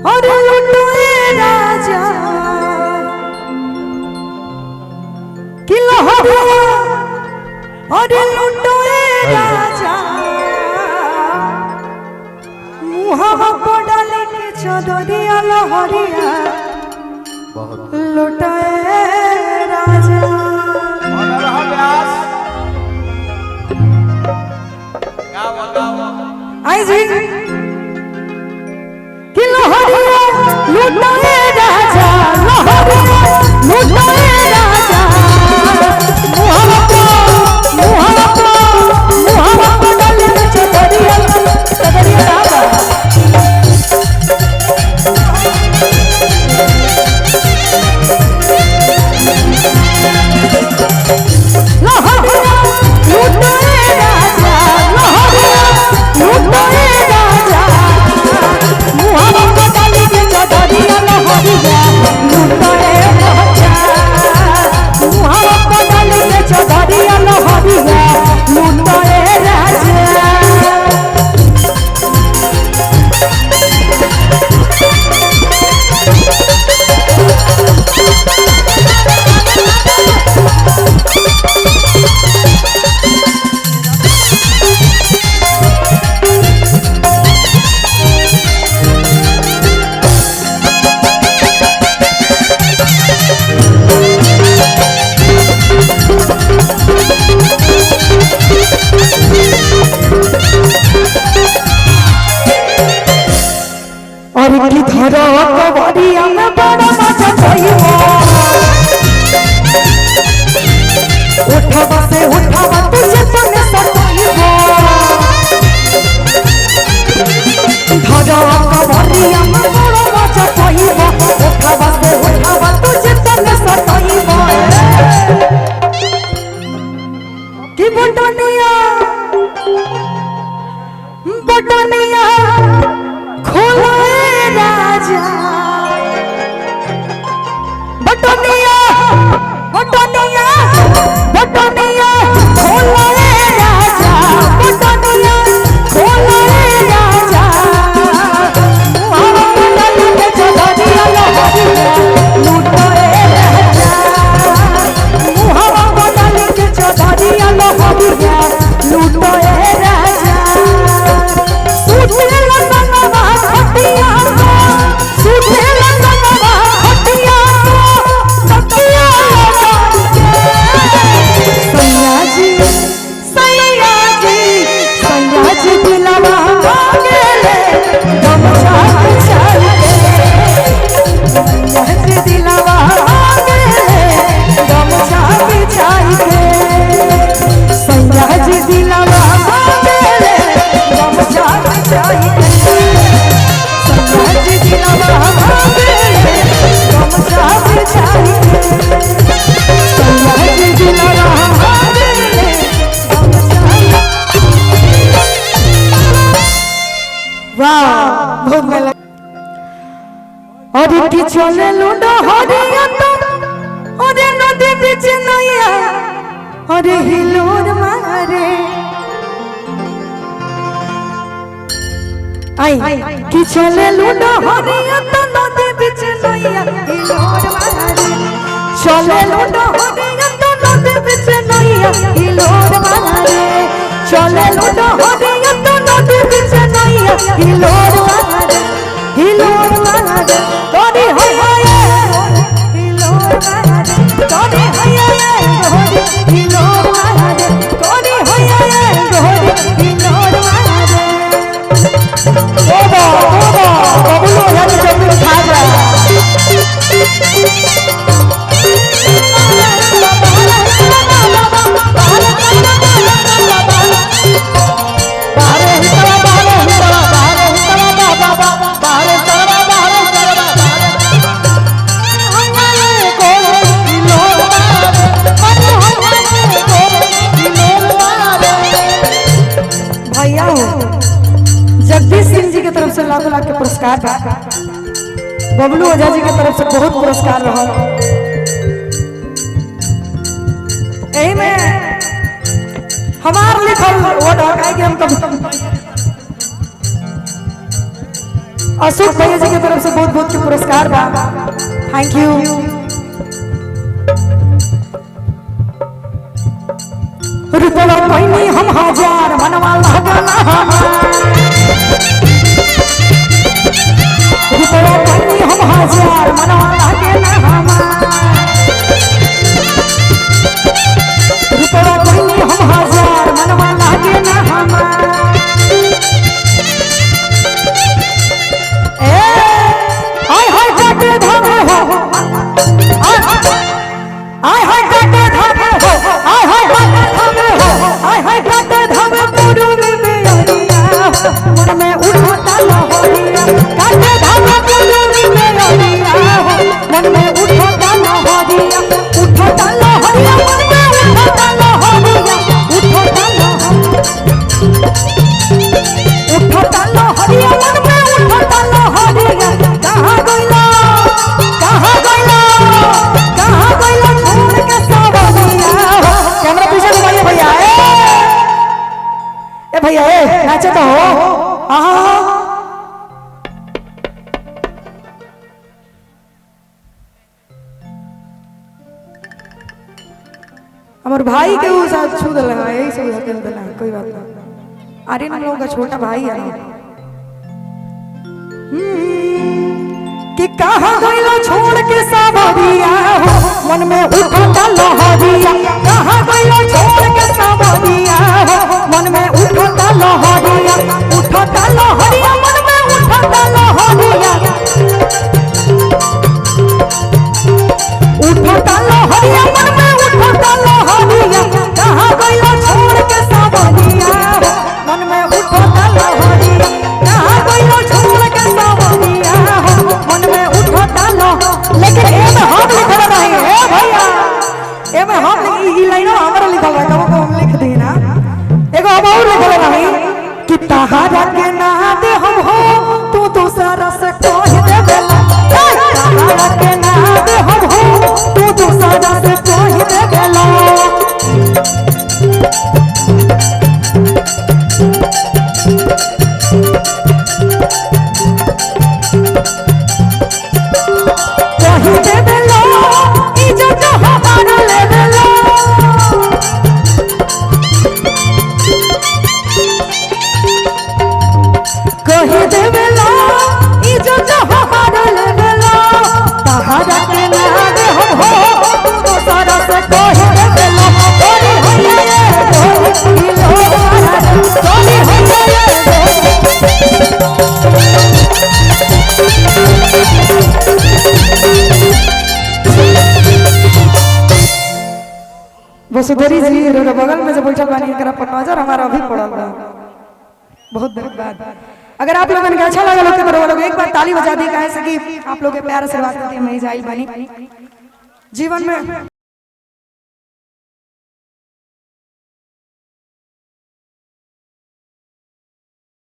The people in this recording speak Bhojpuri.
अरे लुटोए राजा कि लहरिया अरे लुटोए राजा मुहावा पड़ल के चदरिया लहरिया लुटोए राजा आई जी कि लहरिया लुटोए राजा लहरिया लुटोए राजा मुहावा पड़ल के चदरिया राजा और की धरो कवरिया में बड़ा मजा चाहिए उठावा से उठावा तुझे तने सताइए धरो कवरिया में बड़ा मजा चाहिए उठावा से उठावा तुझे तने सताइए कि बटनिया बटनिया खोला राजा बटनिया बटनिया बटनिया खोला राजा बटनिया खोला राजा मुहावा पड़ल के चदरिया लहरिया लुटोए राजा मुहावा पड़ल के चदरिया लहरिया लुटोए राजा सुतेला संगवा खटिया सुतेला संगवा खटिया तकिया सैयाजी दिलवा मांगेले गमछा बिछाइए सैयाजी दिलवा मांगेले गमछा बिछाइए सैयाजी दिलवा मांगेले गमछा बिछाइए सैयाजी दिलवा मांगेले गमछा बिछाइए सैयाजी दिलवा मांगेले वाह बहुत मेला अरे की चले लूडो हरिया तो अरे नदी बीच नैया अरे हिलोर मारे आई की चले लूडो हरिया तो नदी बीच नैया हिलोर मारे चले लूडो हरिया तो नदी बीच नैया हिलोर मारे चले लूडो हरिया तो नदी बीच नैया हिलोर मारे तोरी होया हिलोर मारे तोरी होया हिलोर मारे तोरी होया हिलोर मारे बाबा बबलू यानी जब खा जा जगदीश सिंह जी की तरफ से लाखों लाख के पुरस्कार बबलू ओझा जी की तरफ से बहुत पुरस्कार रहा यही में हमार लिखल वो ढकाई के हम कब अशोक भैया जी की तरफ से बहुत बहुत के पुरस्कार बा। Thank you. रुपया कोई हम हजार मनवा लगना रुपया कोई हम हजार मनवा लगना रुपया कोई हम हजार मनवा लगना आय हाय काटे धामे हो आय हाय काटे धामे हो आय हाय काटे धामे हो आय हाय काटे धामे पुरुरी में अरिया मन में उठता लहरिया काटे धामे पुरुरी में अरिया मन में उठता लहरिया उठता लहरिया मन में उठता लहरिया उठता लहरिया मन में उठता लहरिया कहाँ गइला छोड़ के सावरिया। कैमरा पीछे घुमाइए भैया ए भैया ए नाचे तो हो हमारे भाई के वो साथ छू दल यही सब होते हैं कोई बात नहीं। आर्यन हम लोगों का छोटा भाई है कि कहाँ गइला छोड़ के सावरिया हो मन में उठता लहरिया कहाँ गइला छोड़ के सावरिया हो मन में उठता लहरिया उठता लहरिया मन में उठता लहरिया उठता लहरिया मन में उठता लहरिया कहाँ गइला छोड़ के सावरिया हो मन में उठता लहरिया कहाँ गइला छोड़ के सावरिया हो मन में उठता लहरिया। लेकिन ए में हम लिखल रही है भैया ए में हम ई लाइन हमरा लिखल है कबो हम लिख दी ना एगो हम और लिखल रही कि तहारा के ना दे हम हो तू दूसरा से कह दे बेला तहारा के ना दे हम हो तू दूसरा से कह दे बेला कही दे बेला इज्जत हमारा ले बेला कही दे बेला इज्जत हमारा ले बेला तहारा के ना दे हम हो तू दूसरा से कह दे बेला तोरी होइए ई लोग तोरी होइए वसुधरी जी रो बगल में जो बैठल बानी एकरा पर नजर हमारा अभी पड़ल बा बहुत देर बाद। अगर आप लोगन के अच्छा लगल हो तो लोग एक बार ताली बजा दी काहे से कि आप लोग के प्यार आशीर्वाद देते मैं जाइल बानी जीवन में